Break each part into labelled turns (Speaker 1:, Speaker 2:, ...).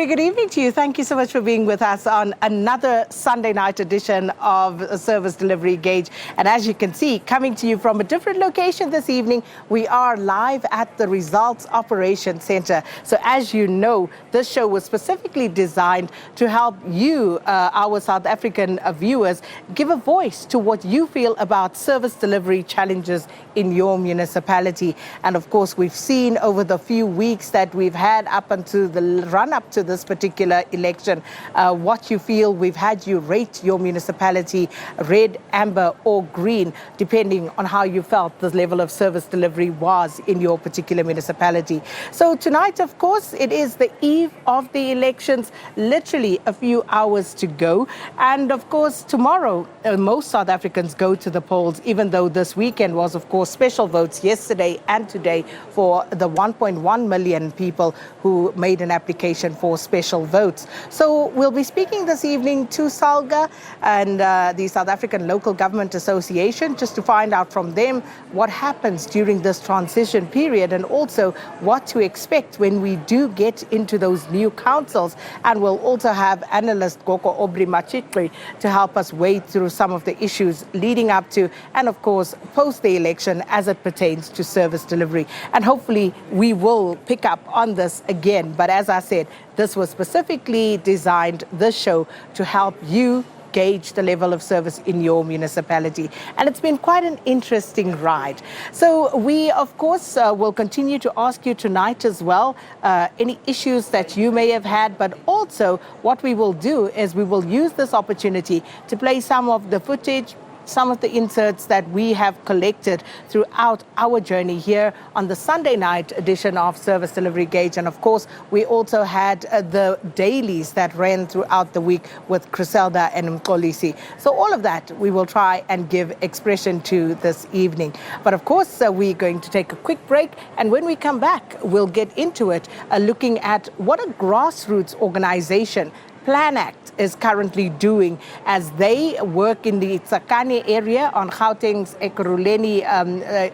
Speaker 1: good evening to you. Thank you so much for being with us on another Sunday night edition of Service Delivery Gauge. And as you can see, coming to you from a different location this evening, we are live at the Results Operations Center. So as you know, this show was specifically designed to help you, our South African viewers, give a voice to what you feel about service delivery challenges in your municipality. And of course, we've seen over the few weeks that we've had up until the run-up to this particular election, what you feel. We've had you rate your municipality red, amber or green, depending on how you felt the level of service delivery was in your particular municipality. So tonight, of course, it is the eve of the elections, literally a few hours to go. And of course, tomorrow, most South Africans go to the polls, even though this weekend was, of course, special votes yesterday and today for the 1.1 million people who made an application for special votes. So we'll be speaking this evening to SALGA and the South African Local Government Association, just to find out from them what happens during this transition period and also what to expect when we do get into those new councils. And we'll also have analyst Goko Obri Machitri to help us wade through some of the issues leading up to and of course post the election as it pertains to service delivery. And hopefully we will pick up on this again. But as I said, this was specifically designed, this show, to help you gauge the level of service in your municipality. And it's been quite an interesting ride. So we, of course, will continue to ask you tonight as well, any issues that you may have had, but also what we will do is we will use this opportunity to play some of the footage, some of the inserts that we have collected throughout our journey here on the Sunday night edition of Service Delivery Gauge. And of course, we also had the dailies that ran throughout the week with Griselda and Mkolisi. So all of that we will try and give expression to this evening. But of course, we're going to take a quick break. And when we come back, we'll get into it, looking at what a grassroots organization Plan Act is currently doing as they work in the Tsakane area on Gauteng's Ekurhuleni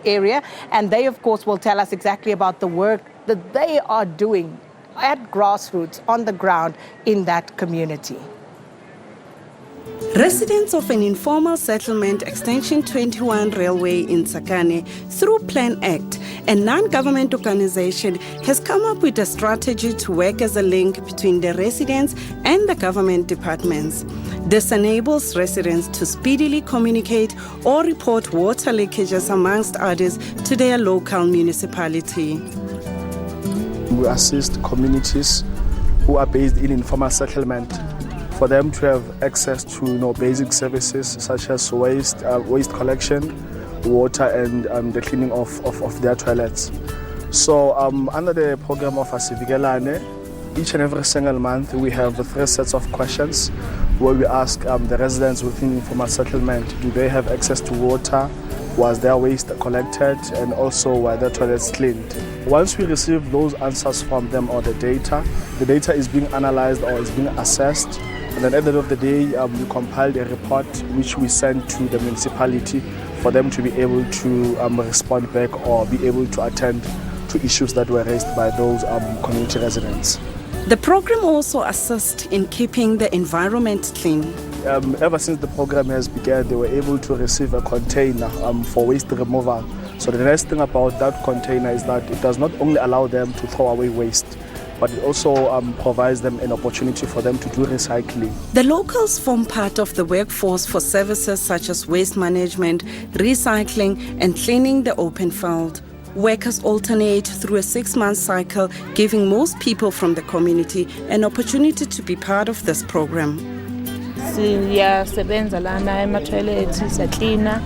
Speaker 1: area. And they, of course, will tell us exactly about the work that they are doing at grassroots on the ground in that community.
Speaker 2: Residents of an informal settlement Extension 21 railway in Tsakane, through Plan Act, a non-government organization has come up with a strategy to work as a link between the residents and the government departments. This enables residents to speedily communicate or report water leakages, amongst others, to their local municipality.
Speaker 3: We assist communities who are based in informal settlement for them to have access to basic services such as waste collection, water, and the cleaning of their toilets. So under the program of civic, each and every single month we have 3 sets of questions where we ask the residents within informal settlement, do they have access to water, was their waste collected, and also were their toilets cleaned. Once we receive those answers from them or the data is being analyzed or is being assessed. And then at the end of the day, we compiled a report which we send to the municipality for them to be able to respond back or be able to attend to issues that were raised by those community residents.
Speaker 2: The program also assists in keeping the environment clean.
Speaker 3: Ever since the program has begun, they were able to receive a container for waste removal. So the nice thing about that container is that it does not only allow them to throw away waste, but it also provides them an opportunity for them to do recycling.
Speaker 2: The locals form part of the workforce for services such as waste management, recycling, and cleaning the open field. Workers alternate through a 6-month cycle, giving most people from the community an opportunity to be part of this program.
Speaker 4: Siyasebenza lana ema-toilet siyaklina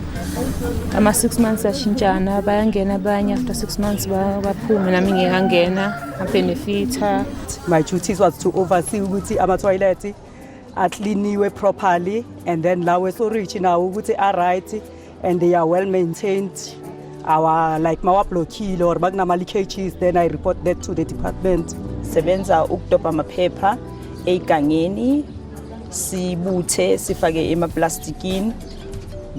Speaker 4: ama-6 months ashintshana, bayangena abanye after 6 months baphume, nami ngiyangena benefita.
Speaker 5: My duties was to oversee ukuthi ama-toilet acleaniwe properly, and then lawe so rich now ukuthi are right and they are well maintained. Our mawablokile or makunama leakages, then I report that to the department.
Speaker 6: Sebenza ukudobha amaphepha egangeni, sibuthe sifake emaplastikini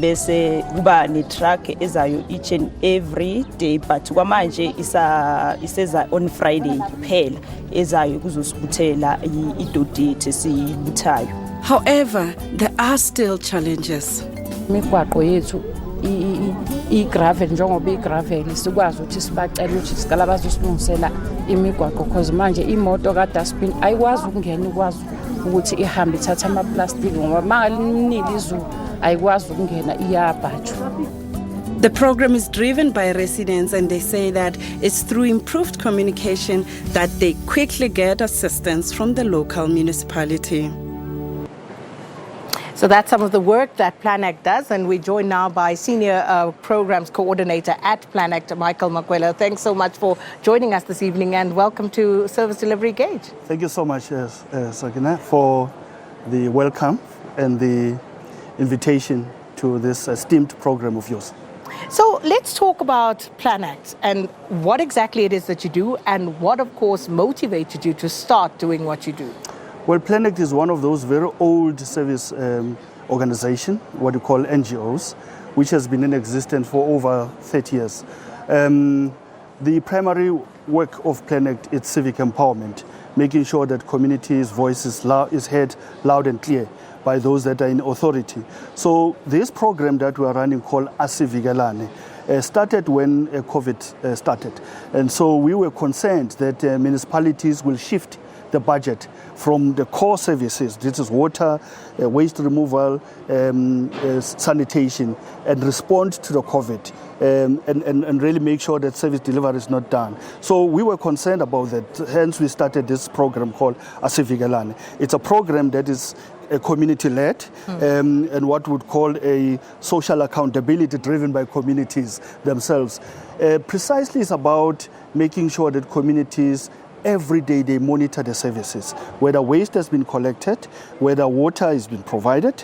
Speaker 6: bese kuba ne-truck ezayo each and every day, but kwamanje iseza on Friday kuphela ezayo kuzosibuthela idodate esiyibuthayo.
Speaker 2: However, there are still challenges.
Speaker 7: Imigwaqo yethu i-gravel njengoba i-gravel sikwazi ukuthi sibacela ukuthi sicela bazosilungisela imigwaqo because manje imoto ka-dustbin ayikwazi ukungena ikwazi ukuthi ihambe ithatha amaplastiki ngoba mangalinile izulu ayikwazi ukungena iyabhajwa.
Speaker 2: The program is driven by residents, and they say that it's through improved communication that they quickly get assistance from the local municipality.
Speaker 1: So that's some of the work that PlanAct does, and we're joined now by Senior Programs Coordinator at PlanAct, Michael Makwela. Thanks so much for joining us this evening, and welcome to Service Delivery Gauge.
Speaker 8: Thank you so much, Sakina, for the welcome and the invitation to this esteemed program of yours.
Speaker 1: So let's talk about PlanAct and what exactly it is that you do, and what, of course, motivated you to start doing what you do.
Speaker 8: Well, PlanAct is one of those very old service organizations, what you call NGOs, which has been in existence for over 30 years. The primary work of PlanAct is civic empowerment, making sure that communities' voices is heard loud and clear by those that are in authority. So this program that we are running called Asivikelane started when COVID started. And so we were concerned that municipalities will shift the budget from the core services, this is water, waste removal, sanitation, and respond to the COVID and really make sure that service delivery is not done. So we were concerned about that, hence we started this program called Asivikelane. It's a program that is community-led and what we would call a social accountability driven by communities themselves. Precisely it's about making sure that communities every day they monitor the services, whether waste has been collected, whether water has been provided,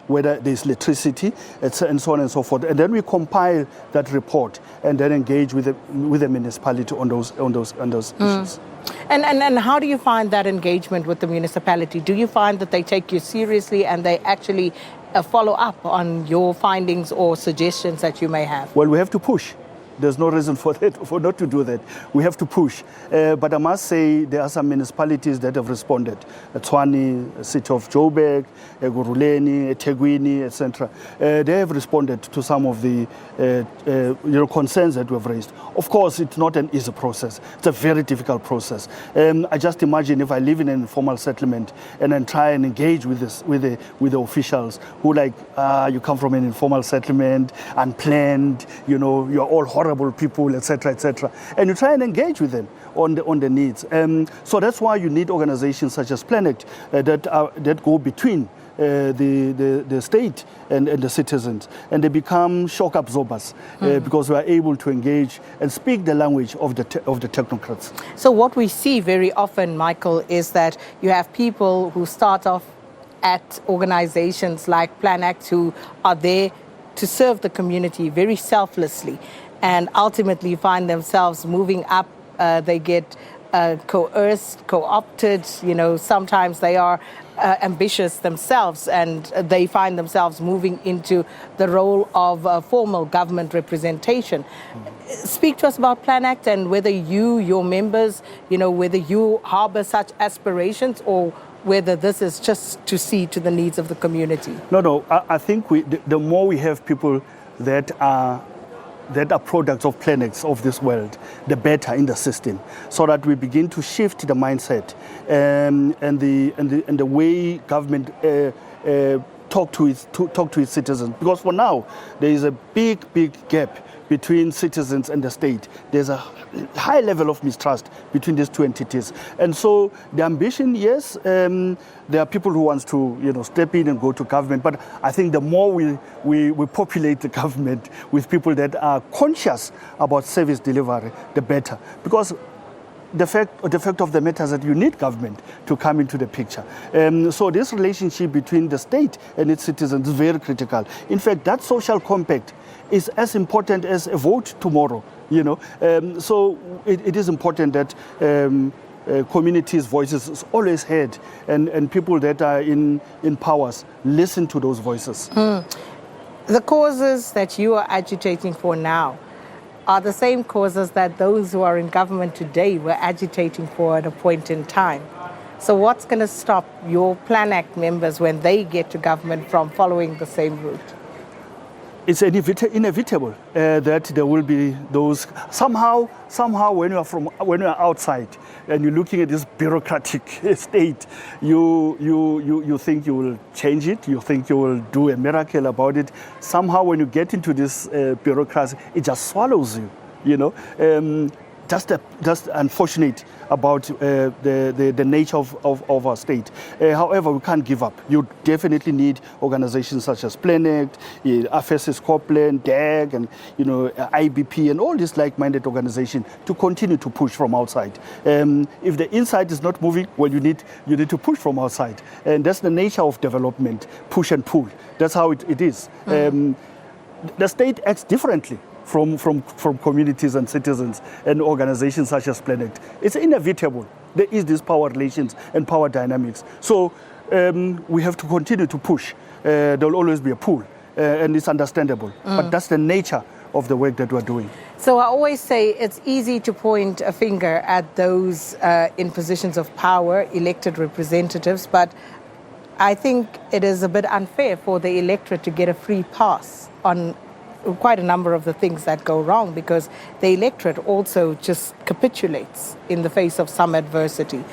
Speaker 8: whether there's electricity, and so on and so forth. And then we compile that report and then engage with the municipality on those issues.
Speaker 1: And how do you find that engagement with the municipality? Do you find that they take you seriously and they actually follow up on your findings or suggestions that you may have?
Speaker 8: Well, we have to push. There's no reason for not to do that. We have to push. But I must say there are some municipalities that have responded. Tshwane, City of Joburg, Guruleni, Tegwini, etc. They have responded to some of the concerns that we have raised. Of course, it's not an easy process. It's a very difficult process. I just imagine if I live in an informal settlement and then try and engage with the officials who you come from an informal settlement, unplanned, you're all horrible people, etc., etc. And you try and engage with them on the needs. So that's why you need organizations such as PlanAct that go between the state and the citizens, and they become shock absorbers because we are able to engage and speak the language of the technocrats.
Speaker 1: So what we see very often, Michael, is that you have people who start off at organizations like PlanAct who are there to serve the community very selflessly, and ultimately find themselves moving up. They get coerced, co-opted. Sometimes they are ambitious themselves, and they find themselves moving into the role of formal government representation. Speak to us about PlanAct and whether your members, whether you harbor such aspirations or whether this is just to see to the needs of the community.
Speaker 8: No. I think the more we have people that are products of PlanAct of this world, the better in the system, so that we begin to shift the mindset and the way government talk to its citizens. Because for now there is a big gap between citizens and the state. There's a high level of mistrust between these two entities. And so the ambition, yes, there are people who want to step in and go to government, but I think the more we populate the government with people that are conscious about service delivery, the better. Because the fact of the matter is that you need government to come into the picture. So this relationship between the state and its citizens is very critical. In fact, that social compact is as important as a vote tomorrow. So it is important that communities' voices is always heard, and people that are in powers listen to those voices.
Speaker 1: The causes that you are agitating for now are the same causes that those who are in government today were agitating for at a point in time. So what's going to stop your Plan Act members when they get to government from following the same route?
Speaker 8: It's inevitable that there will be those somehow when you are outside and you're looking at this bureaucratic state, you think you will change it, you think you will do a miracle about it. Somehow when you get into this bureaucracy, it just swallows you. You know, just unfortunate about the nature of our state. However, we can't give up. You definitely need organizations such as Plan Act, FSS Corplan, DAG, and IBP, and all these like-minded organizations to continue to push from outside. If the inside is not moving, well, you need to push from outside, and that's the nature of development: push and pull. That's how it is. The state acts differently from communities and citizens and organizations such as Plan Act. It's inevitable. There is this power relations and power dynamics. So we have to continue to push. There will always be a pull, and it's understandable. But that's the nature of the work that we're doing.
Speaker 1: So I always say it's easy to point a finger at those in positions of power, elected representatives, but I think it is a bit unfair for the electorate to get a free pass on quite a number of the things that go wrong, because the electorate also just capitulates in the face of some adversity.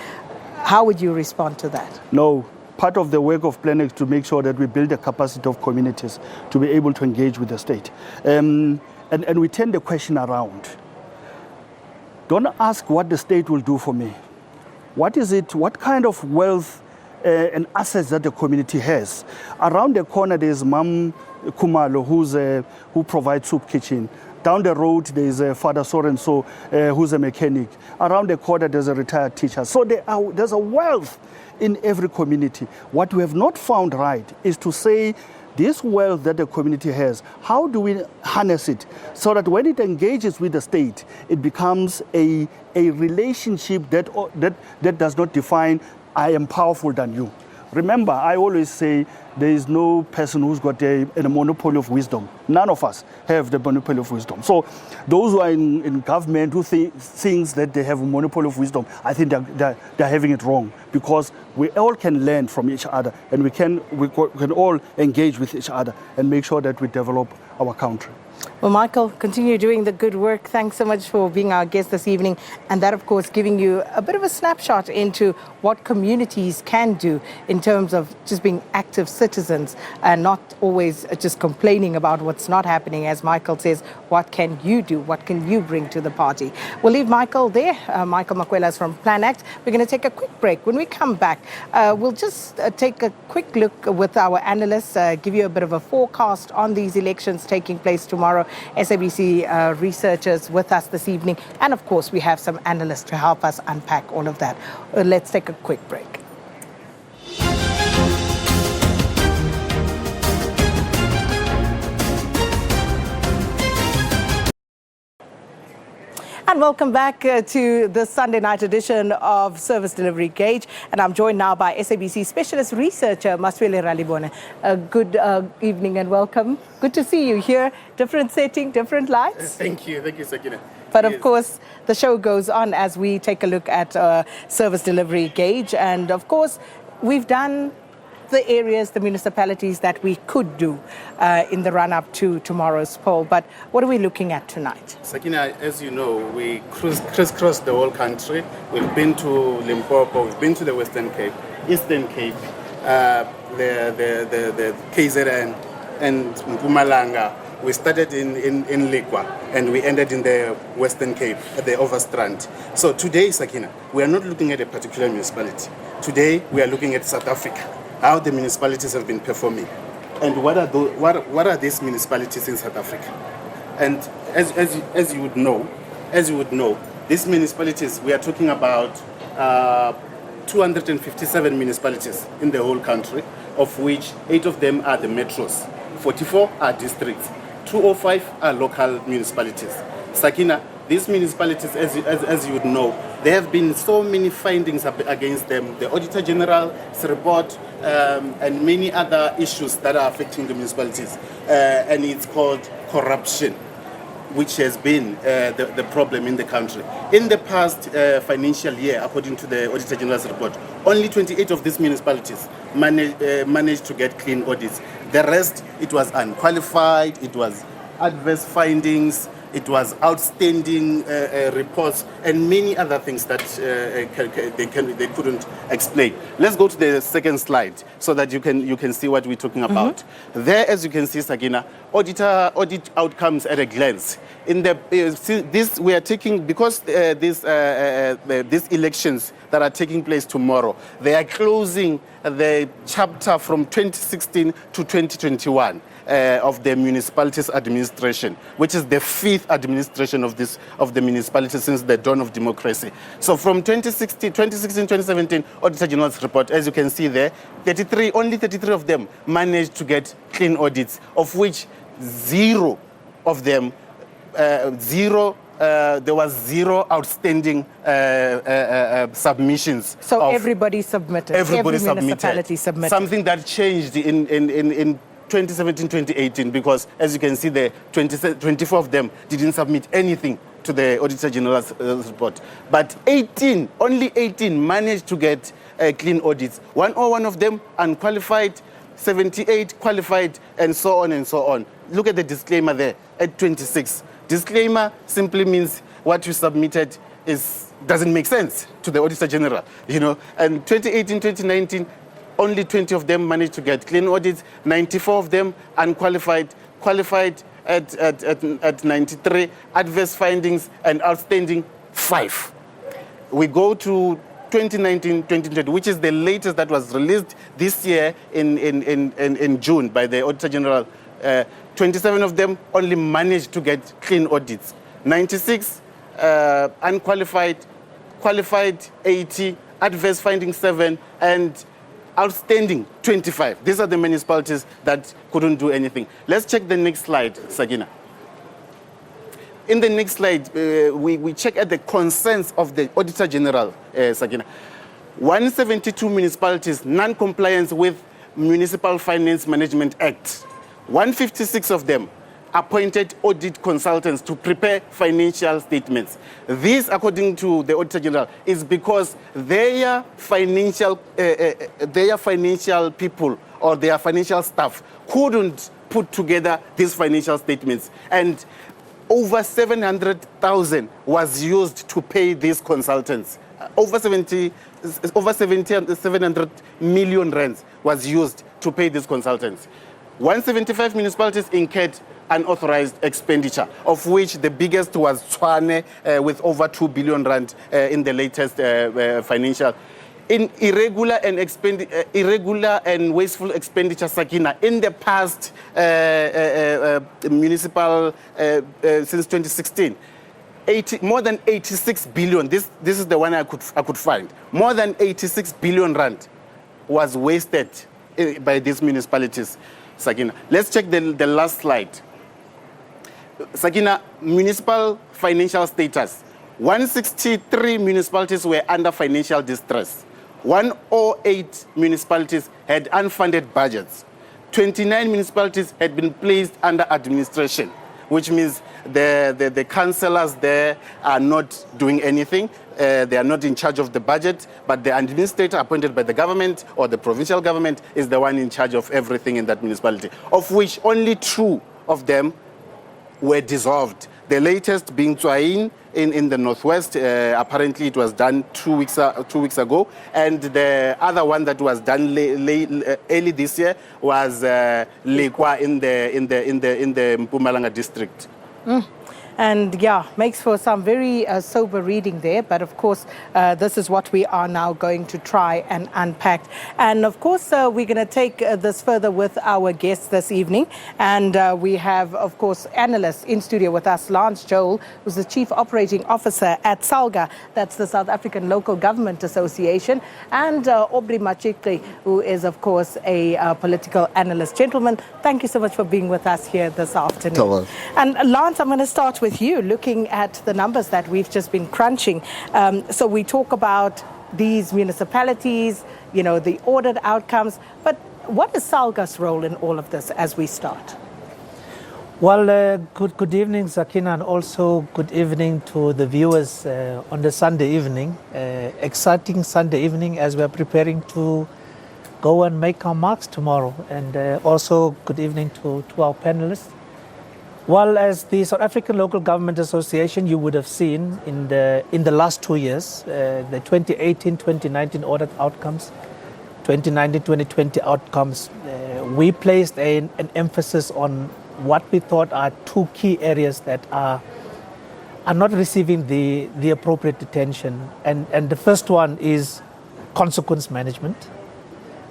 Speaker 1: How would you respond to that?
Speaker 8: No. Part of the work of Plan Act is to make sure that we build the capacity of communities to be able to engage with the state. And we turn the question around. Don't ask what the state will do for me. What is it? What kind of wealth and assets that the community has? Around the corner, there's Mam Kumalo, who provides soup kitchen. Down the road, there's Father So-and-so, who's a mechanic. Around the corner, there's a retired teacher. So there's a wealth in every community. What we have not found right is to say, this wealth that the community has, how do we harness it so that when it engages with the state, it becomes a relationship that does not define, I am powerful than you. Remember, I always say there is no person who's got a monopoly of wisdom. None of us have the monopoly of wisdom. So those who are in government who think that they have a monopoly of wisdom, I think they're having it wrong, because we all can learn from each other, and we can all engage with each other and make sure that we develop our country.
Speaker 1: Well, Michael, continue doing the good work. Thanks so much for being our guest this evening. And that, of course, giving you a bit of a snapshot into what communities can do in terms of just being active citizens and not always just complaining about what's not happening. As Michael says, what can you do? What can you bring to the party? We'll leave Michael there. Michael Makwela is from Plan Act. We're going to take a quick break. When we come back, we'll just take a quick look with our analysts, give you a bit of a forecast on these elections taking place tomorrow. SABC researchers with us this evening. And of course, we have some analysts to help us unpack all of that. Let's take a quick break. And welcome back to the Sunday night edition of Service Delivery Gauge. And I'm joined now by SABC specialist researcher, Maswele Ralibone. Good evening and welcome. Good to see you here. Different setting, different lights.
Speaker 9: Thank you, Sakina.
Speaker 1: But of course, the show goes on as we take a look at Service Delivery Gauge. And of course, we've done the areas, the municipalities that we could do in the run-up to tomorrow's poll. But what are we looking at tonight?
Speaker 9: Sakina, as you know, we crisscrossed the whole country. We've been to Limpopo, we've been to the Western Cape, Eastern Cape, the KZN, and Mpumalanga. We started in Lekwa and we ended in the Western Cape at the Overstrand. So today, Sakina, we are not looking at a particular municipality. Today, we are looking at South Africa, how the municipalities have been performing, and what are these municipalities in South Africa. And as you would know, these municipalities, we are talking about 257 municipalities in the whole country, of which 8 of them are the metros, 44 are districts, 205 are local municipalities. Sakina, these municipalities, as you would know, There have been so many findings against them. The Auditor General's report and many other issues that are affecting the municipalities. And it's called corruption, which has been the problem in the country. In the past financial year, according to the Auditor General's report, only 28 of these municipalities managed to get clean audits. The rest, it was unqualified, it was adverse findings, it was outstanding reports, and many other things that they couldn't explain. Let's go to the second slide so that you can see what we're talking about. There, as you can see, Sakina, audit outcomes at a glance. In the this we are taking, because these elections that are taking place tomorrow, they are closing the chapter from 2016 to 2021. Of the municipalities administration, which is the 5th administration of the municipality since the dawn of democracy. So from 2016-2017 Auditor General's report, as you can see there, only 33 of them managed to get clean audits, of which 0 of them, there was 0 outstanding submissions.
Speaker 1: So everybody submitted. Every municipality submitted.
Speaker 9: Something that changed in 2017-2018, because as you can see there, 24 of them didn't submit anything to the Auditor General's report. But only 18 managed to get clean audits. 101 of them unqualified, 78 qualified, and so on and so on. Look at the disclaimer there at 26. Disclaimer simply means what you submitted doesn't make sense to the Auditor General, And 2018-2019, only 20 of them managed to get clean audits, 94 of them unqualified, qualified at 93, adverse findings and outstanding 5. We go to 2019-2020, which is the latest that was released this year in June by the Auditor General. 27 of them only managed to get clean audits, 96 unqualified, qualified 80, adverse finding 7, and outstanding 25. These are the municipalities that couldn't do anything. Let's check the next slide, Sakina. In the next slide, we check at the concerns of the Auditor General, Sakina. 172 municipalities, non-compliance with Municipal Finance Management Act. 156 of them appointed audit consultants to prepare financial statements. This, according to the Auditor General, is because their financial people or their financial staff couldn't put together these financial statements. And over 700,000 was used to pay these consultants. Over 700 million rands was used to pay these consultants. 175 municipalities incurred unauthorized expenditure, of which the biggest was Tshwane with over 2 billion rand in the latest financial. In irregular and wasteful expenditure, Sakina, in the past municipal since 2016, more than 86 billion. This is the one I could find. More than 86 billion rand was wasted by these municipalities, Sakina. Let's check the last slide. Sakina, municipal financial status. 163 municipalities were under financial distress. 108 municipalities had unfunded budgets. 29 municipalities had been placed under administration, which means the councillors there are not doing anything. They are not in charge of the budget, but the administrator appointed by the government or the provincial government is the one in charge of everything in that municipality, of which only 2 of them were dissolved. The latest being Tshwane in the northwest. Apparently it was done 2 weeks ago, and the other one that was done early this year was Lekwa in the Mpumalanga district.
Speaker 1: And yeah, makes for some very sober reading there. But of course, this is what we are now going to try and unpack. And of course, we're going to take this further with our guests this evening. And we have, of course, analysts in studio with us. Lance Joel, who's the Chief Operating Officer at SALGA, that's the South African Local Government Association, and Aubrey Machikri, who is, of course, a political analyst. Gentlemen, thank you so much for being with us here this afternoon. And Lance, I'm going to start with with you, looking at the numbers that we've just been crunching. So we talk about these municipalities, you know, the audit outcomes, but what is SALGA's role in all of this as we start?
Speaker 10: Well, good evening, Sakina, and also good evening to the viewers on the Sunday evening. Exciting Sunday evening as we're preparing to go and make our marks tomorrow. And also good evening to our panelists. Well, as the South African Local Government Association, you would have seen in the last 2 years, the 2018-2019 audit outcomes, 2019-2020 outcomes, we placed an emphasis on what we thought are two key areas that are not receiving the appropriate attention. And the first one is consequence management.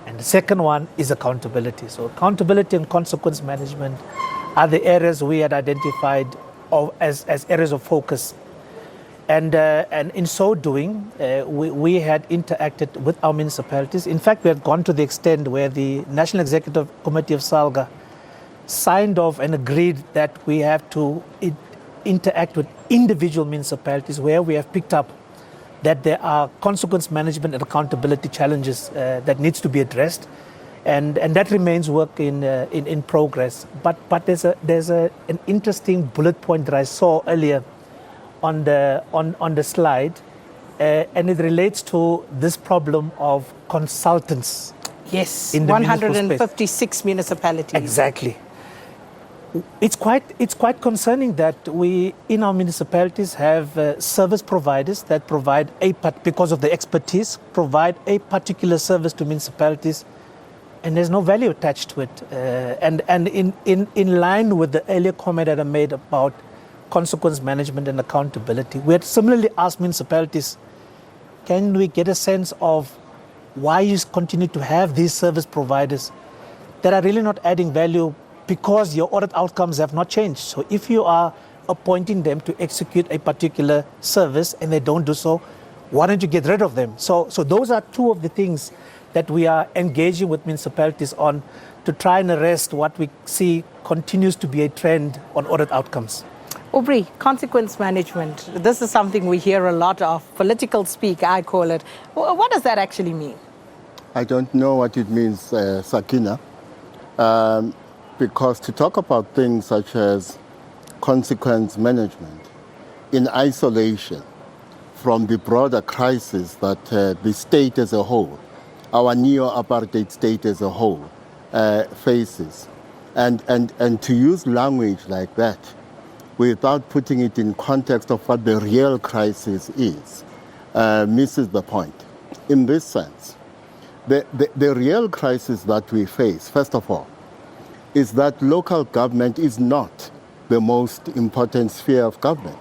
Speaker 10: And the second one is accountability. So accountability and consequence management are the areas we had identified as areas of focus. And in so doing, we had interacted with our municipalities. In fact, we had gone to the extent where the National Executive Committee of SALGA signed off and agreed that we have to interact with individual municipalities where we have picked up that there are consequence management and accountability challenges that needs to be addressed, and that remains work in progress. But there's an interesting bullet point that I saw earlier on the slide, and it relates to this problem of consultants.
Speaker 1: Yes,
Speaker 10: in the
Speaker 1: 156 municipalities.
Speaker 10: Exactly. It's quite concerning that we, in our municipalities, have service providers that provide because of the expertise, provide a particular service to municipalities, and there's no value attached to it. And in line with the earlier comment that I made about consequence management and accountability, we had similarly asked municipalities, can we get a sense of why you continue to have these service providers that are really not adding value, because your audit outcomes have not changed. So if you are appointing them to execute a particular service and they don't do so, why don't you get rid of them? So those are two of the things that we are engaging with municipalities on to try and arrest what we see continues to be a trend on audit outcomes.
Speaker 1: Aubrey, consequence management. This is something we hear a lot of, political speak, I call it. What does that actually mean?
Speaker 11: I don't know what it means, Sakina. Because to talk about things such as consequence management in isolation from the broader crisis that the state as a whole, our neo-apartheid state as a whole, faces, and to use language like that without putting it in context of what the real crisis is, misses the point. In this sense, the real crisis that we face, first of all, is that local government is not the most important sphere of government.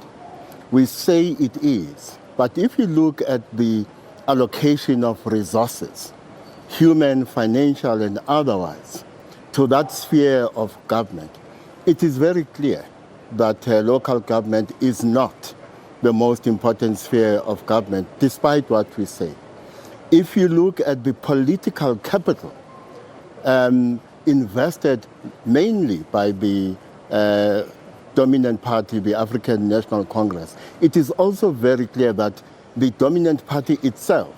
Speaker 11: We say it is, but if you look at the allocation of resources, human, financial, and otherwise, to that sphere of government, it is very clear that local government is not the most important sphere of government, despite what we say. If you look at the political capital, invested mainly by the dominant party, the African National Congress, it is also very clear that the dominant party itself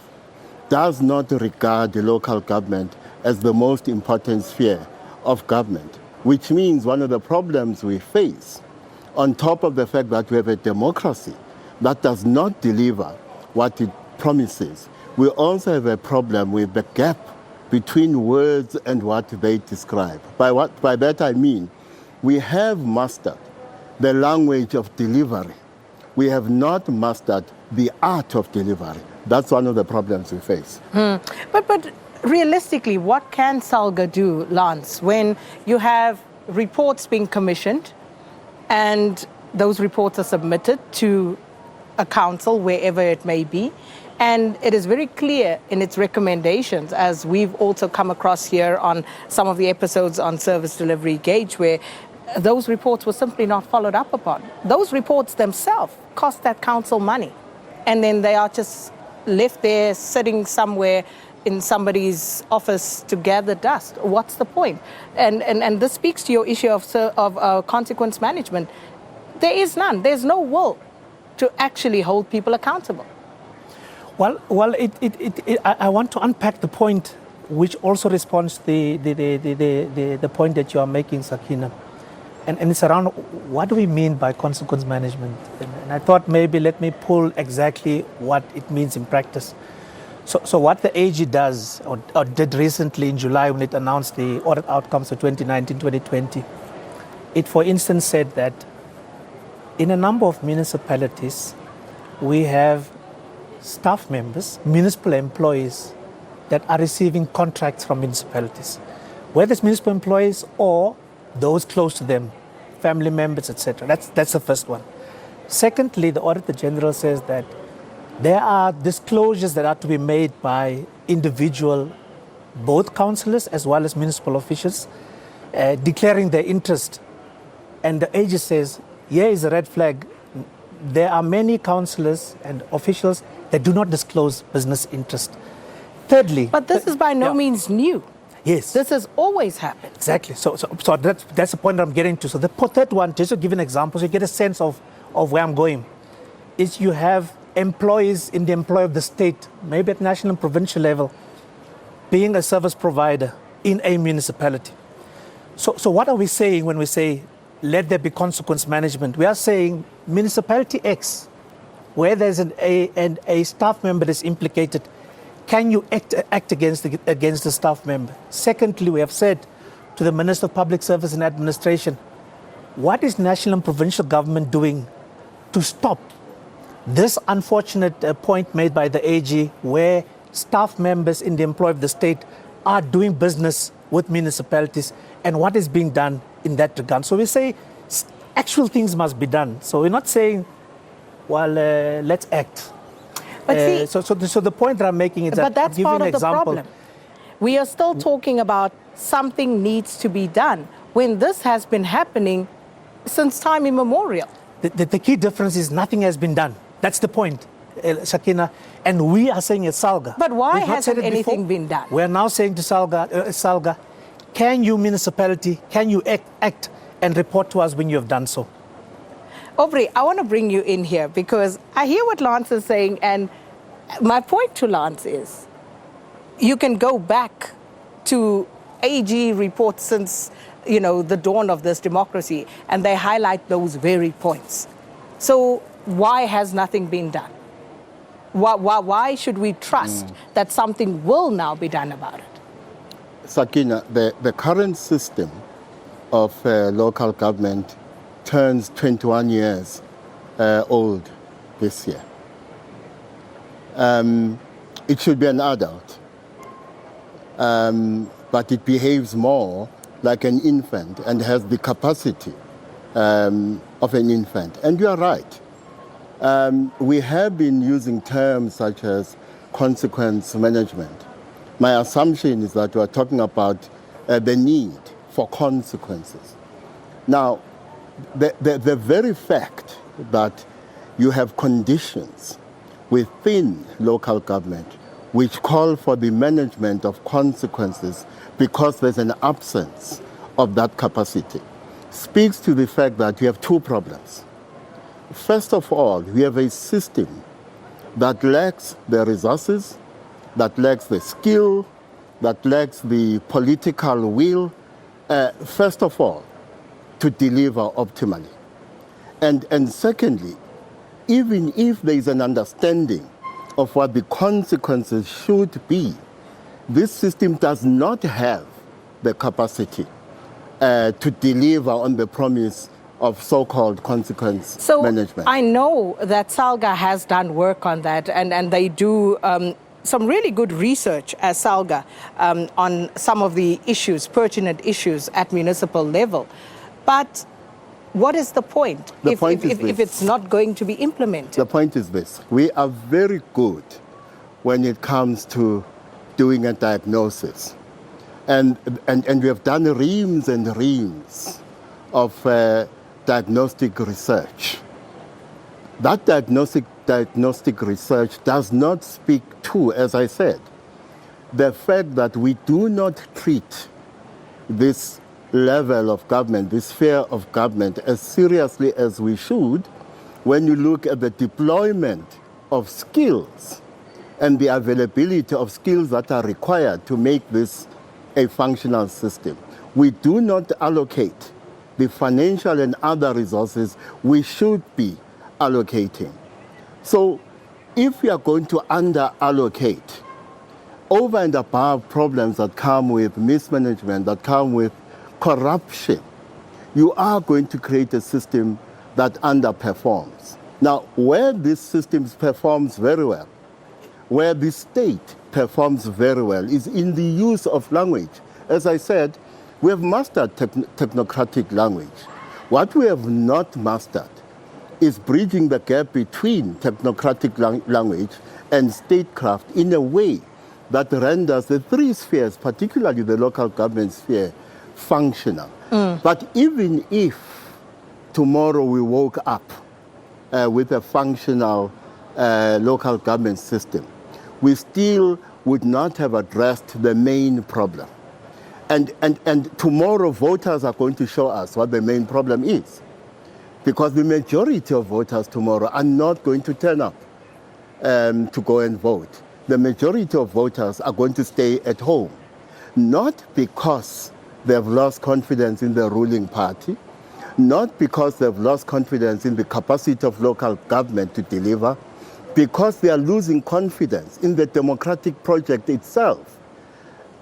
Speaker 11: does not regard the local government as the most important sphere of government, which means one of the problems we face, on top of the fact that we have a democracy that does not deliver what it promises, we also have a problem with the gap between words and what they describe. By that I mean, we have mastered the language of delivery. We have not mastered the art of delivery. That's one of the problems we face.
Speaker 1: But realistically, what can SALGA do, Lance, when you have reports being commissioned and those reports are submitted to a council, wherever it may be, and it is very clear in its recommendations, as we've also come across here on some of the episodes on service delivery gauge, where those reports were simply not followed up upon. Those reports themselves cost that council money, and then they are just left there sitting somewhere in somebody's office to gather dust. What's the point? And this speaks to your issue of consequence management. There is none. There's no will to actually hold people accountable.
Speaker 10: Well, I want to unpack the point, which also responds to the point that you are making, Sakina. And it's around what do we mean by consequence management? And I thought maybe let me pull exactly what it means in practice. So what the AG does, or did recently in July when it announced the audit outcomes for 2019-2020, it for instance said that in a number of municipalities, we have staff members, municipal employees that are receiving contracts from municipalities, whether it's municipal employees or those close to them, family members, etc. That's the first one. Secondly, the Auditor General says that there are disclosures that are to be made by individual, both councillors as well as municipal officials, declaring their interest. And the AG says, here is a red flag. There are many councillors and officials that do not disclose business interest. Thirdly...
Speaker 1: But this is by no means new.
Speaker 10: Yes.
Speaker 1: This has always happened.
Speaker 10: Exactly. So that's the point that I'm getting to. So the third one, just to give an example, so you get a sense of where I'm going, is you have employees in the employ of the state, maybe at national and provincial level, being a service provider in a municipality. So what are we saying when we say, let there be consequence management? We are saying municipality X, where there's a staff member that is implicated, can you act against the staff member? Secondly, we have said to the Minister of Public Service and Administration, what is national and provincial government doing to stop this unfortunate point made by the AG where staff members in the employ of the state are doing business with municipalities, and what is being done in that regard? So we say actual things must be done. So we're not saying, well, let's act.
Speaker 1: But
Speaker 10: so the point that I'm making is that
Speaker 1: but that's
Speaker 10: I'm
Speaker 1: part
Speaker 10: giving
Speaker 1: of
Speaker 10: an
Speaker 1: the
Speaker 10: example.
Speaker 1: problem. We are still talking about something needs to be done when this has been happening since time immemorial.
Speaker 10: The key difference is nothing has been done. That's the point, Sakina. And we are saying it's SALGA.
Speaker 1: But why
Speaker 10: We've not said
Speaker 1: hasn't
Speaker 10: it
Speaker 1: anything
Speaker 10: before.
Speaker 1: been done?
Speaker 10: We're now saying to SALGA, can you municipality, can you act and report to us when you have done so?
Speaker 1: Aubrey, I want to bring you in here because I hear what Lance is saying, and my point to Lance is you can go back to AG reports since, the dawn of this democracy, and they highlight those very points. So why has nothing been done? Why should we trust that something will now be done about it?
Speaker 11: Sakina, the current system of local government turns 21 years old this year. It should be an adult, but it behaves more like an infant and has the capacity of an infant. And you are right. We have been using terms such as consequence management. My assumption is that we are talking about the need for consequences. Now, the very fact that you have conditions within local government which call for the management of consequences because there's an absence of that capacity speaks to the fact that we have two problems. First of all, we have a system that lacks the resources, that lacks the skill, that lacks the political will, first of all, to deliver optimally. And secondly, even if there is an understanding of what the consequences should be, this system does not have the capacity to deliver on the promise of so-called consequence management.
Speaker 1: So I know that SALGA has done work on that, and they do some really good research as SALGA on some of the issues, pertinent issues at municipal level. But what is the point if it's not going to be implemented?
Speaker 11: The point is this. We are very good when it comes to doing a diagnosis. And we have done reams and reams of diagnostic research. That diagnostic research does not speak to, as I said, the fact that we do not treat this level of government, this sphere of government, as seriously as we should when you look at the deployment of skills and the availability of skills that are required to make this a functional system. We do not allocate the financial and other resources we should be allocating. So if we are going to under-allocate over and above problems that come with mismanagement, that come with corruption, you are going to create a system that underperforms. Now, where this system performs very well, where the state performs very well, is in the use of language. As I said, we have mastered technocratic language. What we have not mastered is bridging the gap between technocratic language and statecraft in a way that renders the three spheres, particularly the local government sphere, functional. But even if tomorrow we woke up with a functional local government system, we still would not have addressed the main problem. And tomorrow voters are going to show us what the main problem is. Because the majority of voters tomorrow are not going to turn up to go and vote. The majority of voters are going to stay at home, not because they've lost confidence in the ruling party, not because they've lost confidence in the capacity of local government to deliver, because they are losing confidence in the democratic project itself,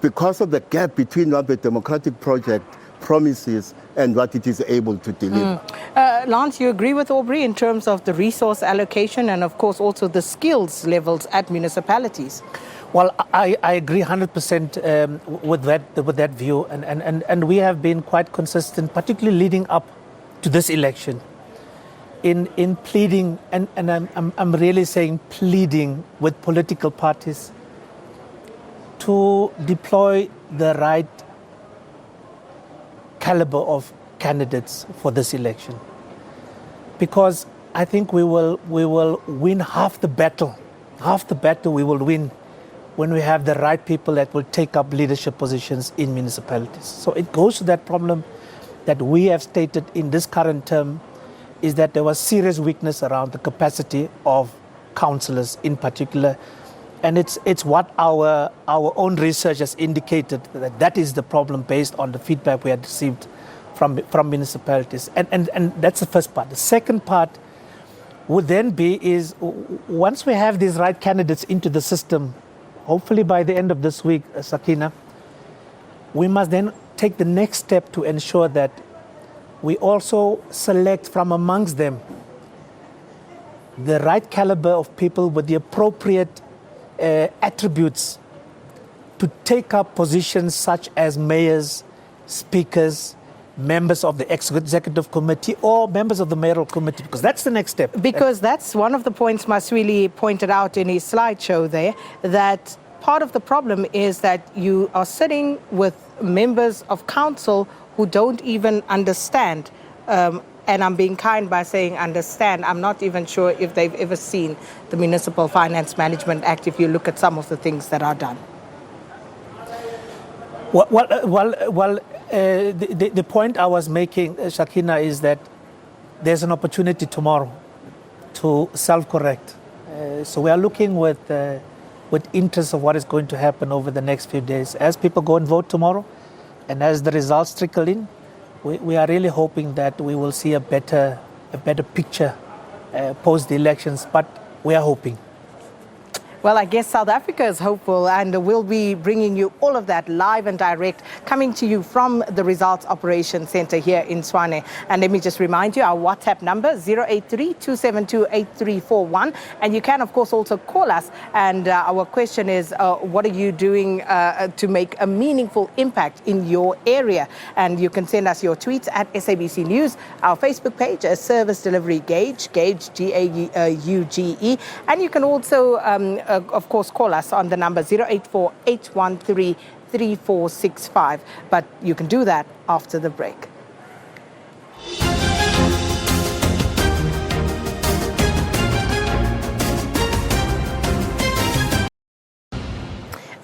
Speaker 11: because of the gap between what the democratic project promises and what it is able to deliver.
Speaker 1: Lance, you agree with Aubrey in terms of the resource allocation and, of course, also the skills levels at municipalities?
Speaker 10: Well, I agree 100% with that view, and we have been quite consistent, particularly leading up to this election, in pleading, and I'm really saying pleading with political parties to deploy the right caliber of candidates for this election, because I think we will win half the battle. Half the battle we will win when we have the right people that will take up leadership positions in municipalities. So it goes to that problem that we have stated in this current term, is that there was serious weakness around the capacity of councillors in particular. And it's what our own research has indicated, that is the problem based on the feedback we had received from municipalities. And that's the first part. The second part would then be is once we have these right candidates into the system, hopefully by the end of this week, Sakina, we must then take the next step to ensure that we also select from amongst them the right caliber of people with the appropriate attributes to take up positions such as mayors, speakers, members of the executive committee or members of the mayoral committee, because that's the next step.
Speaker 1: Because that's one of the points Maswili pointed out in his slideshow there, that part of the problem is that you are sitting with members of council who don't even understand, and I'm being kind by saying understand. I'm not even sure if they've ever seen the Municipal Finance Management Act, if you look at some of the things that are done.
Speaker 10: The point I was making, Sakina, is that there's an opportunity tomorrow to self-correct. So we are looking with interest of what is going to happen over the next few days. As people go and vote tomorrow, and as the results trickle in, we are really hoping that we will see a better picture post the elections, but we are hoping.
Speaker 1: Well, I guess South Africa is hopeful, and we'll be bringing you all of that live and direct, coming to you from the Results Operations Center here in Tshwane. And let me just remind you, our WhatsApp number, 083-272-8341. And you can, of course, also call us. And our question is, what are you doing to make a meaningful impact in your area? And you can send us your tweets at SABC News, our Facebook page, Service Delivery Gauge, Gauge, and you can also of course, call us on the number 084-813-3465. But you can do that after the break.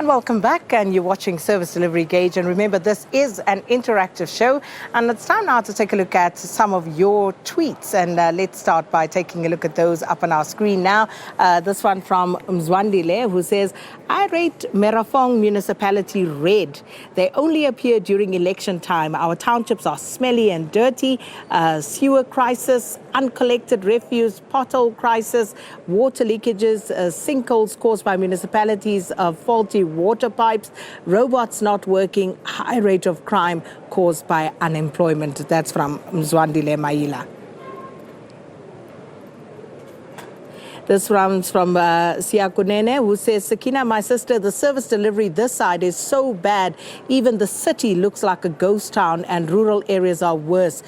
Speaker 1: And welcome back, and you're watching Service Delivery Gauge. And remember, this is an interactive show, and it's time now to take a look at some of your tweets. And let's start by taking a look at those up on our screen now. This one from Mzwandile, who says, I rate Merafong Municipality red. They only appear during election time. Our townships are smelly and dirty, sewer crisis, uncollected refuse, pothole crisis, water leakages, sinkholes caused by municipalities, faulty water pipes, robots not working, high rate of crime caused by unemployment. That's from Mzwandile Maila. This comes from Siakunene, who says, Sakina, my sister, the service delivery this side is so bad. Even the city looks like a ghost town and rural areas are worse.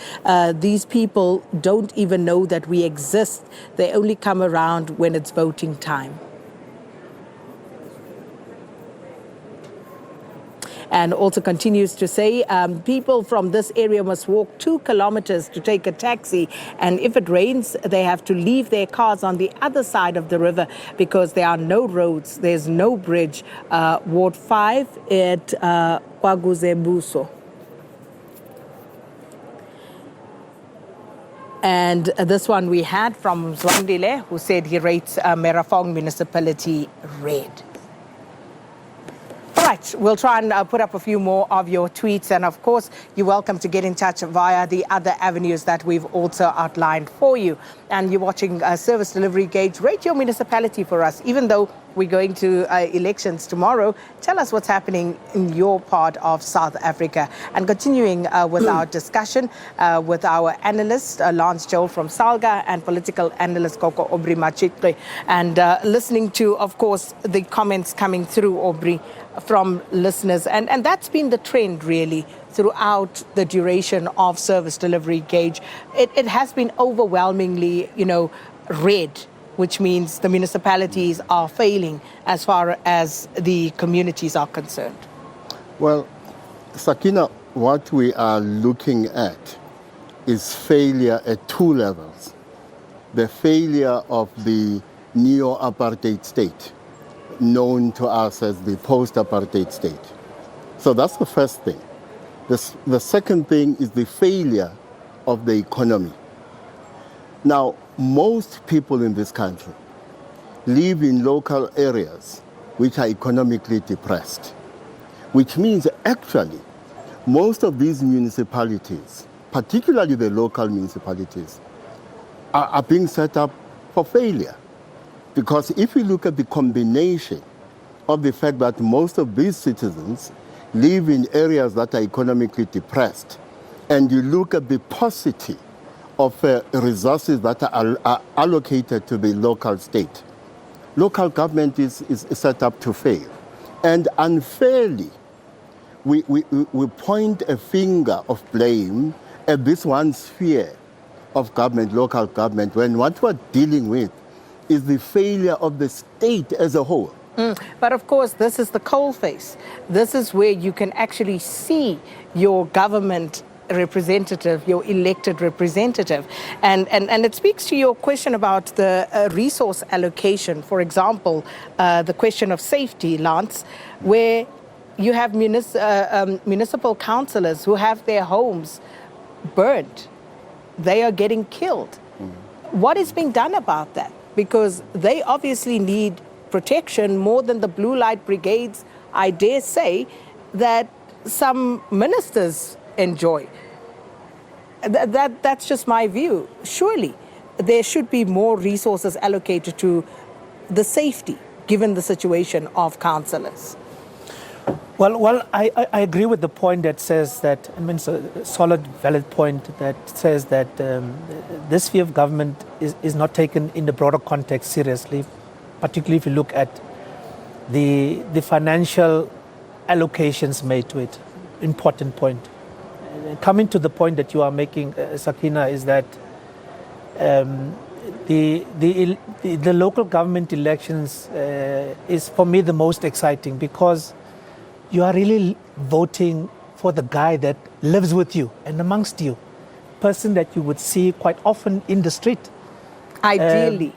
Speaker 1: These people don't even know that we exist. They only come around when it's voting time. And also continues to say, people from this area must walk 2 kilometers to take a taxi. And if it rains, they have to leave their cars on the other side of the river because there are no roads, there's no bridge. Ward 5 at Kwaguzebuso. And this one we had from Zwandile, who said he rates Merafong Municipality red. Right, we'll try and put up a few more of your tweets. And of course, you're welcome to get in touch via the other avenues that we've also outlined for you. And you're watching Service Delivery Gauge. Rate your municipality for us. Even though we're going to elections tomorrow, tell us what's happening in your part of South Africa. And continuing with our discussion with our analyst, Lance Joel from SALGA, and political analyst, Koko Aubrey Machitwe. And listening to, of course, the comments coming through, Aubrey, from listeners. And that's been the trend, really, throughout the duration of Service Delivery Gauge. It has been overwhelmingly, red, which means the municipalities are failing as far as the communities are concerned.
Speaker 11: Well, Sakina, what we are looking at is failure at 2 levels. The failure of the neo-apartheid state, known to us as the post-apartheid state. So that's the first thing. The second thing is the failure of the economy. Now, most people in this country live in local areas which are economically depressed, which means actually most of these municipalities, particularly the local municipalities, are being set up for failure. Because if you look at the combination of the fact that most of these citizens live in areas that are economically depressed, and you look at the paucity of resources that are allocated to the local state, local government is set up to fail. And unfairly, we point a finger of blame at this one sphere of government, local government, when what we're dealing with is the failure of the state as a whole.
Speaker 1: But of course, this is the coalface. This is where you can actually see your government representative, your elected representative. And it speaks to your question about the resource allocation. For example, the question of safety, Lance, where you have municipal councillors who have their homes burned. They are getting killed. What is being done about that? Because they obviously need protection more than the blue light brigades, I dare say, that some ministers enjoy. That's just my view. Surely there should be more resources allocated to the safety, given the situation of councillors.
Speaker 10: Well, I agree with the point that says that, it's a solid, valid point that says that this sphere of government is not taken in the broader context seriously, particularly if you look at the financial allocations made to it. Important point. Coming to the point that you are making, Sakina, is that the local government elections is, for me, the most exciting, because you are really voting for the guy that lives with you and amongst you, person that you would see quite often in the street.
Speaker 1: Ideally.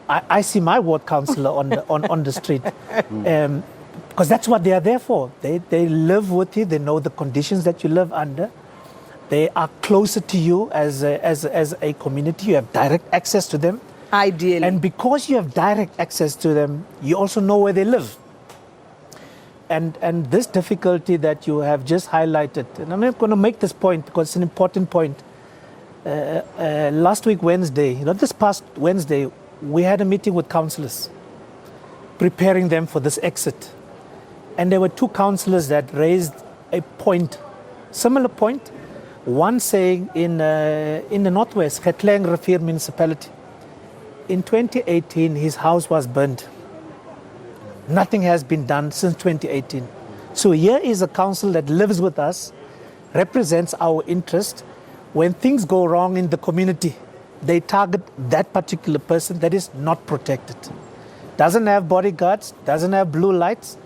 Speaker 10: I see my ward councillor on the street. Because that's what they are there for. They live with you. They know the conditions that you live under. They are closer to you as a community. You have direct access to them.
Speaker 1: Ideally.
Speaker 10: And because you have direct access to them, you also know where they live. And this difficulty that you have just highlighted, and I'm not going to make this point because it's an important point. Last week, Wednesday, this past Wednesday, we had a meeting with councillors, preparing them for this exit. And there were two councillors that raised a point, similar point. One saying in the Northwest, Gauteng Rivier Municipality, in 2018, his house was burned. Nothing has been done since 2018. So here is a council that lives with us, represents our interest. When things go wrong in the community, they target that particular person that is not protected. Doesn't have bodyguards, doesn't have blue lights,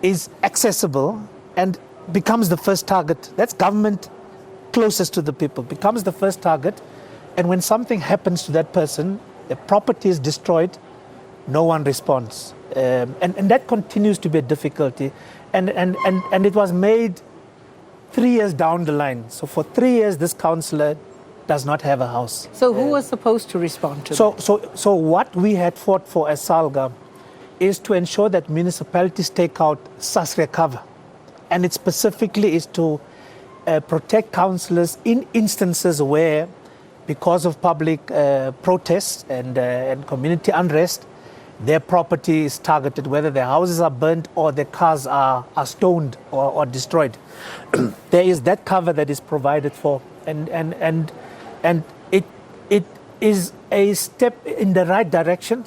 Speaker 10: is accessible and becomes the first target. That's government closest to the people, becomes the first target. And when something happens to that person, the property is destroyed, no one responds. And that continues to be a difficulty. And it was made 3 years down the line. So for 3 years, this councillor does not have a house.
Speaker 1: So who was supposed to respond to that?
Speaker 10: So what we had fought for as SALGA is to ensure that municipalities take out SASRIA cover. And it specifically is to protect councillors in instances where, because of public protests and community unrest, their property is targeted, whether their houses are burnt or their cars are stoned or destroyed. There is that cover that is provided for, and it is a step in the right direction,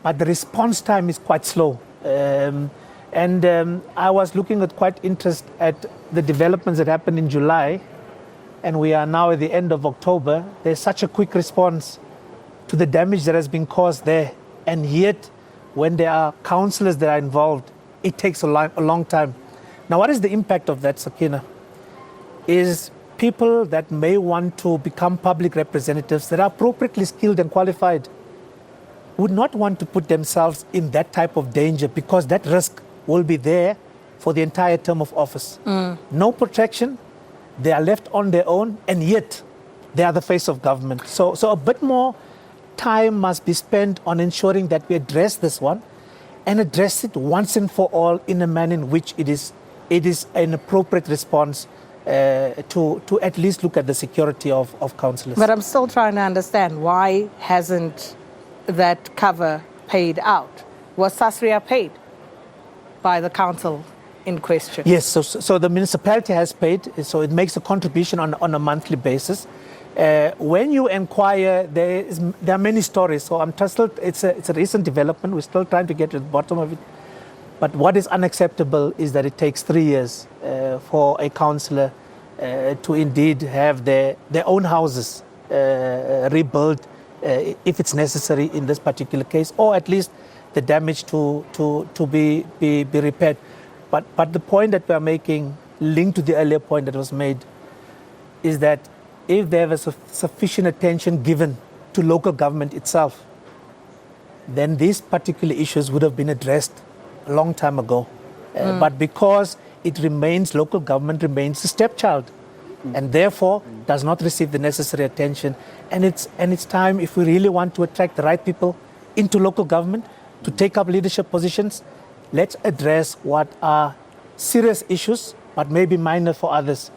Speaker 10: but the response time is quite slow. I was looking at quite interest at the developments that happened in July, and we are now at the end of October. There's such a quick response to the damage that has been caused there. And yet, when there are councillors that are involved, it takes a long time. Now, what is the impact of that, Sakina? Is people that may want to become public representatives that are appropriately skilled and qualified would not want to put themselves in that type of danger because that risk will be there for the entire term of office. No protection, they are left on their own, and yet they are the face of government. So a bit more time must be spent on ensuring that we address this one and address it once and for all in a manner in which it is an appropriate response to at least look at the security of councillors.
Speaker 1: But I'm still trying to understand, why hasn't that cover paid out? Was SASRIA paid by the council in question?
Speaker 10: Yes, so the municipality has paid, so it makes a contribution on a monthly basis. When you inquire, there are many stories. So it's a recent development. We're still trying to get to the bottom of it. But what is unacceptable is that it takes 3 years for a councillor to indeed have their own houses rebuilt, if it's necessary in this particular case, or at least the damage to be repaired. But the point that we are making, linked to the earlier point that was made, is that if there was sufficient attention given to local government itself, then these particular issues would have been addressed a long time ago. But because local government remains a stepchild, and therefore does not receive the necessary attention. And it's time, if we really want to attract the right people into local government to take up leadership positions, let's address what are serious issues, but maybe minor for others,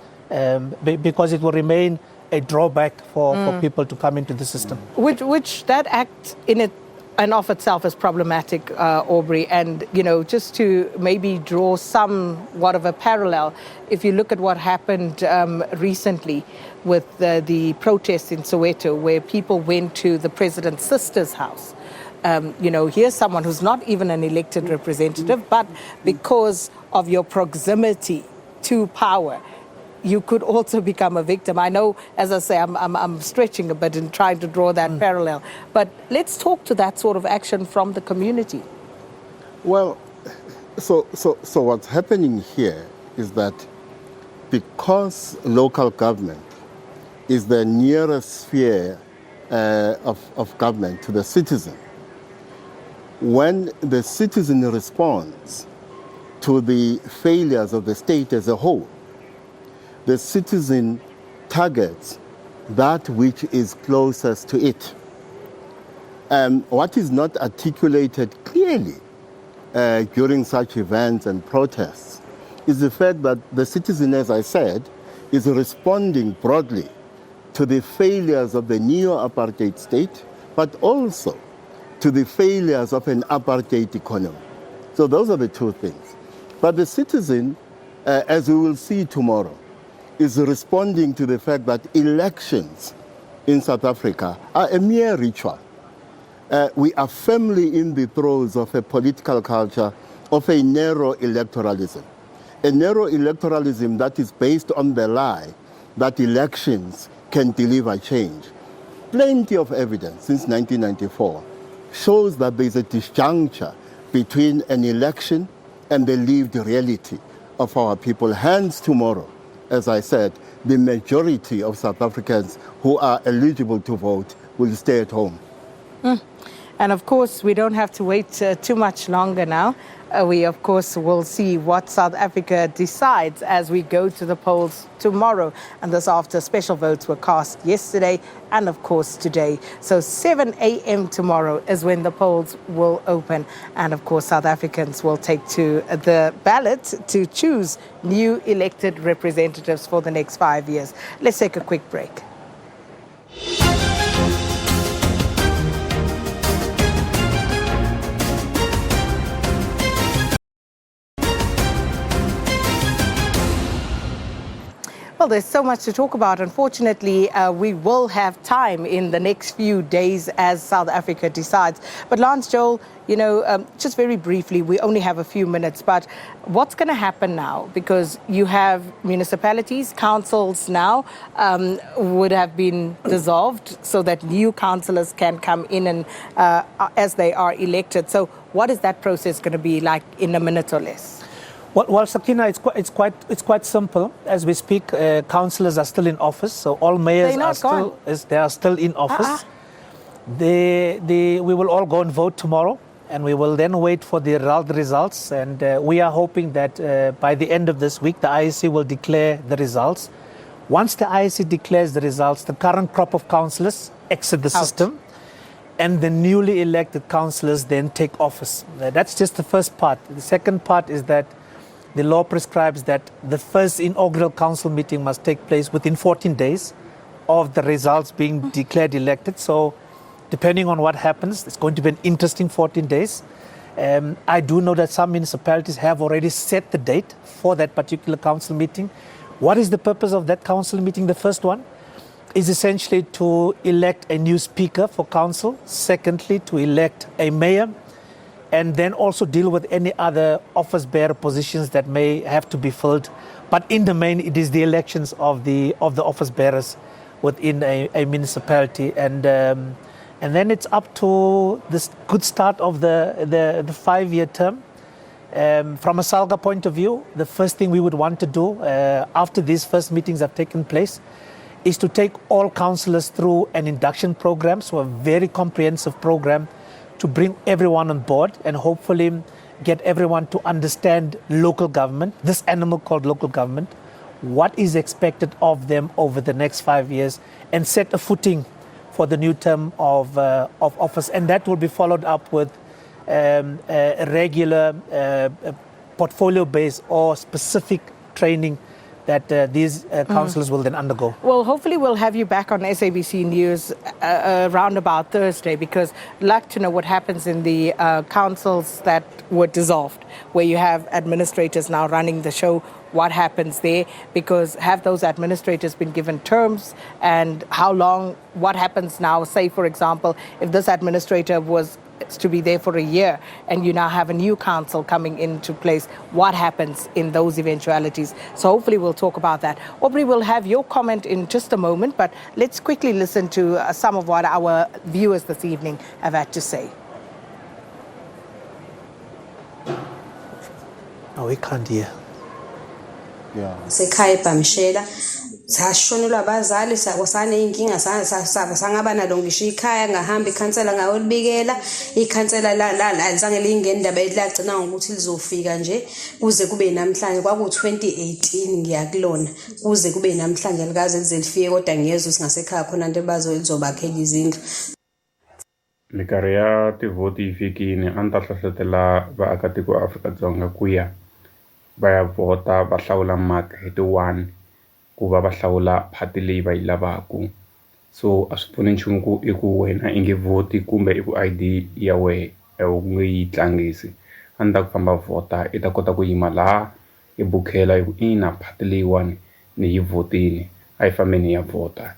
Speaker 10: because it will remain a drawback for people to come into the system.
Speaker 1: Which that act in it and of itself is problematic, Aubrey. And, just to maybe draw somewhat of a parallel, if you look at what happened recently with the protests in Soweto, where people went to the president's sister's house. Here's someone who's not even an elected representative, but because of your proximity to power, you could also become a victim. I know, as I say, I'm stretching a bit in trying to draw that parallel. But let's talk to that sort of action from the community.
Speaker 11: Well, so what's happening here is that because local government is the nearest sphere of government to the citizen, when the citizen responds to the failures of the state as a whole, the citizen targets that which is closest to it. What is not articulated clearly during such events and protests is the fact that the citizen, as I said, is responding broadly to the failures of the neo-apartheid state, but also to the failures of an apartheid economy. So those are the two things. But the citizen, as we will see tomorrow, is responding to the fact that elections in South Africa are a mere ritual. We are firmly in the throes of a political culture of a narrow electoralism. A narrow electoralism that is based on the lie that elections can deliver change. Plenty of evidence since 1994 shows that there is a disjuncture between an election and the lived reality of our people. Hence tomorrow, as I said, the majority of South Africans who are eligible to vote will stay at home.
Speaker 1: And of course, we don't have to wait too much longer now. We, of course, will see what South Africa decides as we go to the polls tomorrow. And this after special votes were cast yesterday and, of course, today. So 7 a.m. tomorrow is when the polls will open. And, of course, South Africans will take to the ballot to choose new elected representatives for the next 5 years. Let's take a quick break. Well, there's so much to talk about. Unfortunately, we will have time in the next few days as South Africa decides. But Lance, Joel, you know, just very briefly, we only have a few minutes, but what's going to happen now? Because you have municipalities, councils now would have been dissolved so that new councillors can come in and as they are elected. So what is that process going to be like in a minute or less?
Speaker 10: Well, Sakina, it's quite simple. As we speak, councillors are still in office, so all mayors are still in office. We will all go and vote tomorrow, and we will then wait for the results. And we are hoping that by the end of this week, the IEC will declare the results. Once the IEC declares the results, the current crop of councillors exit the system, and the newly elected councillors then take office. That's just the first part. The second part is that the law prescribes that the first inaugural council meeting must take place within 14 days of the results being declared elected. So depending on what happens, it's going to be an interesting 14 days. I do know that some municipalities have already set the date for that particular council meeting. What is the purpose of that council meeting? The first one is essentially to elect a new speaker for council. Secondly, to elect a mayor, and then also deal with any other office bearer positions that may have to be filled. But in the main, it is the elections of the office bearers within a municipality. And then it's up to this good start of the 5-year term. From a SALGA point of view, the first thing we would want to do after these first meetings have taken place is to take all councillors through an induction program, so a very comprehensive program to bring everyone on board and hopefully get everyone to understand local government, this animal called local government, what is expected of them over the next 5 years, and set a footing for the new term of office. And that will be followed up with a regular portfolio-based or specific training that these councillors will then undergo.
Speaker 1: Well, hopefully we'll have you back on SABC News around about Thursday, because I'd like to know what happens in the councils that were dissolved, where you have administrators now running the show. What happens there? Because have those administrators been given terms, and how long? What happens now? Say, for example, if this administrator was to be there for a year and you now have a new council coming into place, what happens in those eventualities? So hopefully we'll talk about that. Aubrey, we'll have your comment in just a moment, but let's quickly listen to some of what our viewers this evening have had to say.
Speaker 10: Oh, we can't hear.
Speaker 12: Sekhaya Bamshela. sashonelwa abazali sakwasane inkinga sangaba nalo ngisho ikhaya ngahamba ikhansela ngayolibikela ikhansela la zange lingene indaba elagcina ngokuthi lizofika nje kuze kube namhlanje kwaku2018 ngiyakulona kuze kube namhlanje likaze lize lifike kodwa ngiyezwe singasekhaya khona into bazobakhela izindlu.
Speaker 13: Minkarhi ya tivhoti yi fikile a ni ta hlohlotela vaakatiko va Afrika-Dzonga ku ya va ya vhota va hlawula maka hi ti 1 ku va va hlawula phati leyi va yi lavaku. So a swi pfuni nchumu ku i ku wena i nge vhoti kumbe i ku ID ya wehe u nge yi tlangisi. A ni ta ku famba vhota i ta kota ku yima laha i bukhela hi ku ina phati leyiwani ni yi vhotile a yi fambeni ya vhota.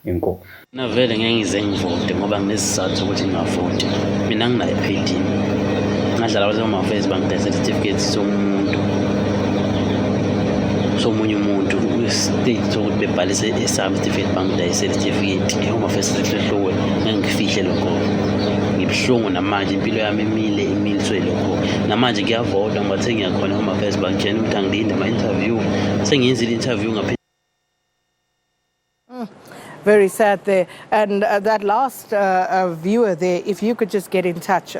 Speaker 13: Inkomo.
Speaker 14: Na vele ngeke ngize ngivote ngoba nginesizathu ukuthi ngingavoti. Mina nginayo i-ID. Ngadlala abazama affairs bangidayisa certificate somunye umuntu state sokuthi bebhalise esami certificate bangidayisa certificate ehome affairs sehlelwe ngeke ngifihle lokho. Ngibhlungu namanje impilo yami imiliswe lokho. Namanje ngiyavota ngibathe ngiyakhona home affairs bangitshela ukuthi angilinde ama-interview. Sengiyenzile interview ngaphela.
Speaker 1: Very sad there. And that last viewer there, if you could just get in touch,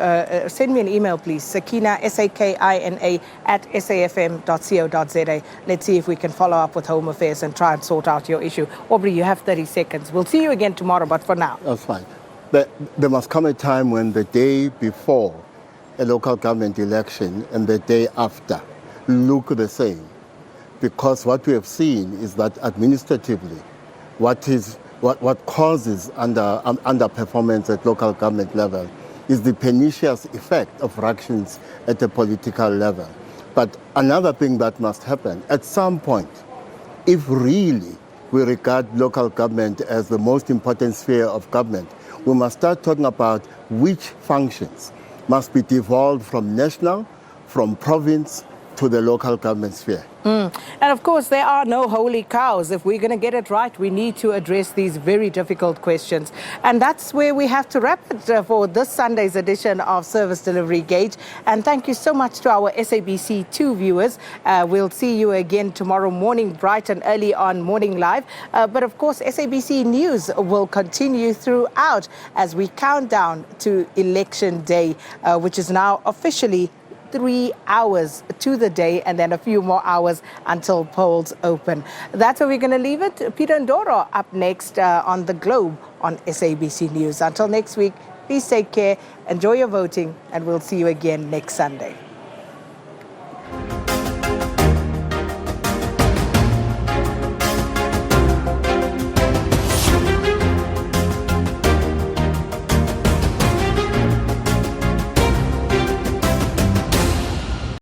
Speaker 1: send me an email, please. Sakina, SAKINA @safm.co.za. Let's see if we can follow up with Home Affairs and try and sort out your issue. Aubrey, you have 30 seconds. We'll see you again tomorrow, but for now.
Speaker 11: That's fine. But there must come a time when the day before a local government election and the day after look the same. Because what we have seen is that administratively, what causes underperformance at local government level is the pernicious effect of fractions at the political level. But another thing that must happen, at some point, if really we regard local government as the most important sphere of government, we must start talking about which functions must be devolved from national, from province, to the local government sphere.
Speaker 1: And of course, there are no holy cows. If we're going to get it right, we need to address these very difficult questions. And that's where we have to wrap it for this Sunday's edition of Service Delivery Gauge. And thank you so much to our SABC2 viewers. We'll see you again tomorrow morning, bright and early on Morning Live. But of course, SABC News will continue throughout as we count down to Election Day, which is now officially 3 hours to the day and then a few more hours until polls open. That's where we're going to leave it. Peter Ndoro up next on The Globe on SABC News. Until next week, please take care, enjoy your voting, and we'll see you again next Sunday.